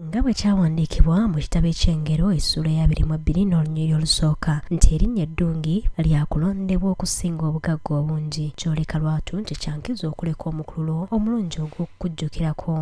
nga bwe kyawandiikibwa mu kitabo eky'engero essula ya 22 n'olunyiriri olusooka nti erinnya eddungi lyakulondebwa okusinga obugagga obungi kyoleka lwatu nti kyankiza okuleka omukululo omulungi ogw'okujjukirako.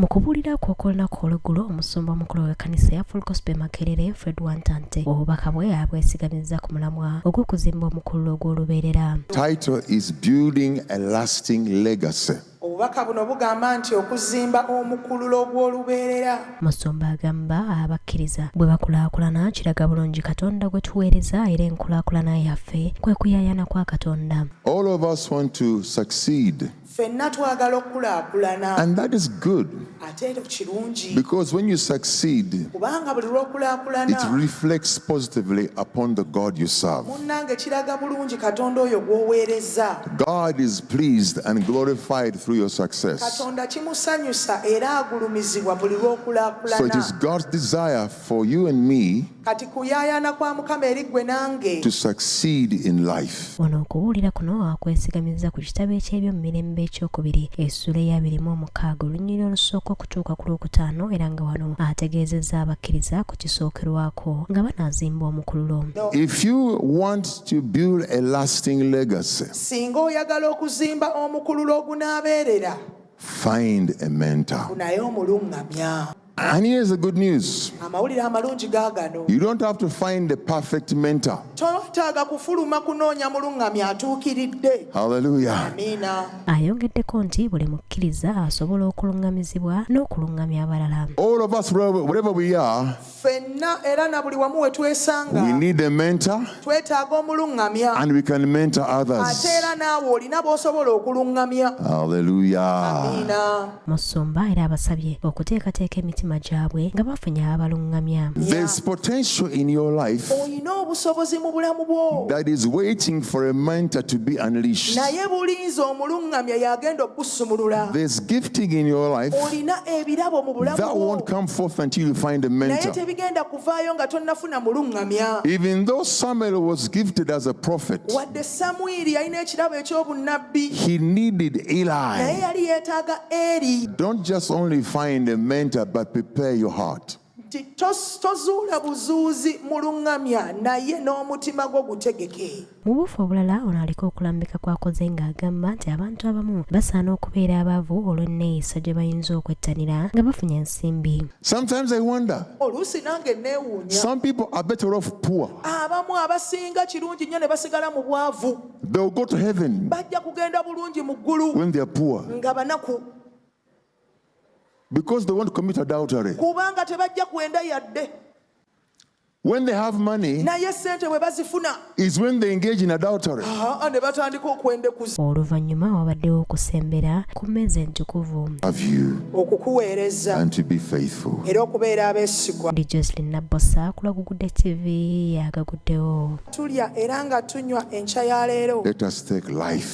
Mu kubuulira kw'olunaku olw'eggulo omusumba omukulu w'ekkanisa ya Gospel Makerere Fred Wantaate obubaka bwe abwesigamiza ku mulamwa ogw'okuzimba omukululo ogw'olubeerera. Title is Building a Lasting Legacy. Obubaka buno bugamba nti okuzimba omukululo ogw'olubeerera. Musumba agamba abakkiriza bwe bakulaakulana kiraga bulungi katonda gwe tuweereza era enkulaakulana yaffe kwe kuyaayana kwa katonda. All of us want to succeed. Ffenna twagala okulaakulana. And that is good. Ate kirungi. Because when you succeed, Kubanga buli lw'okulaakulana. it reflects positively upon the God you serve. Munnange kiraga bulungi katonda oyo gw'oweereza. God is pleased and glorified through your success. Katonda kimusanyusa era agulumizibwa buli lw'okulaakulana. So it is God's desire for you and me Kati kuyaayana kwa Mukama eri ggwe nange. to succeed in life. Wano okubuulira kuno akwesigamiza ku kitabo eky'ebyomumirembe ekyokubiri essula ya 26 olunyiriri olusooka okutuuka ku lwokutaano era nga wano ategeezezza abakkiriza ku kisookerwako nga banaazimba omukululo. If you want to build a lasting legacy, Singa oyagala okuzimba omukululo ogunaabeerera, find a mentor. naye omulungamya. And here's the good news. Amawulire amalungi gaagano. You don't have to find the perfect mentor. Totaaga kufuluma kunoonya mulungamya atuukiridde. Hallelujah. Amiina. Ayongeddeko nti buli mukkiriza asobola okulungamizibwa n'okulungamya abalala. All of us, wherever we are, Ffenna era na buli wamu we twesanga. we need a mentor Twetaaga omulungamya. and we can mentor Ate others. era naawe olina b'osobola okulungamya. Hallelujah. Amiina. Musumba era abasabye okuteekateeka emitima gyabwe nga bafunye abalungamya. There's potential in your life Olina obusobozi mu bulamu bwo. that is waiting for a mentor to be unleashed. Naye bulinzi omulungamya yagenda okkusumulula. There's gifting in your life Olina ebirabo mu bulamu that bwo. won't come forth until you find a Naye mentor. tebigenda kuvaayo nga tonnafuna mulungamya. Even though Samuel was gifted as a prophet, Wadde Samwiri yalina ekirabo eky'obunnabbi. he needed Naye Eli. yali yeetaaga Eri. Don't just only find a mentor, but prepare your heart. Nti tozuula buzuuzi mulungamya naye n'omutima gwo gutegeke. Mu bufu obulala ono aliko okulambika kwakoze ng'agamba nti abantu abamu basaana okubeera abaavu olw'enneeyisa gye bayinza okwettanira nga bafunye ensimbi. Sometimes I wonder, Oluusi nange neewuunya. some people are better off poor. Abamu abasinga kirungi nnyo ne basigala mu bwavu. They'll go to heaven Bajja kugenda bulungi mu ggulu when they're poor nga banaku. because they want to commit adultery. Kubanga tebajja kwenda yadde. When they have money, Naye ssente bwe bazifuna. is when they engage in adultery. Ne batandika okwendekuza. Oluvannyuma wabaddewo okusembera ku mmeeza entukuvu. Have you Okukuweereza and to be faithful. era okubeera abeesigwa. Ndi Jocelyn Nabbosa ku Lwagugudde TV agaguddewo. Tulya era nga tunywa enkya ya leero. Let us take life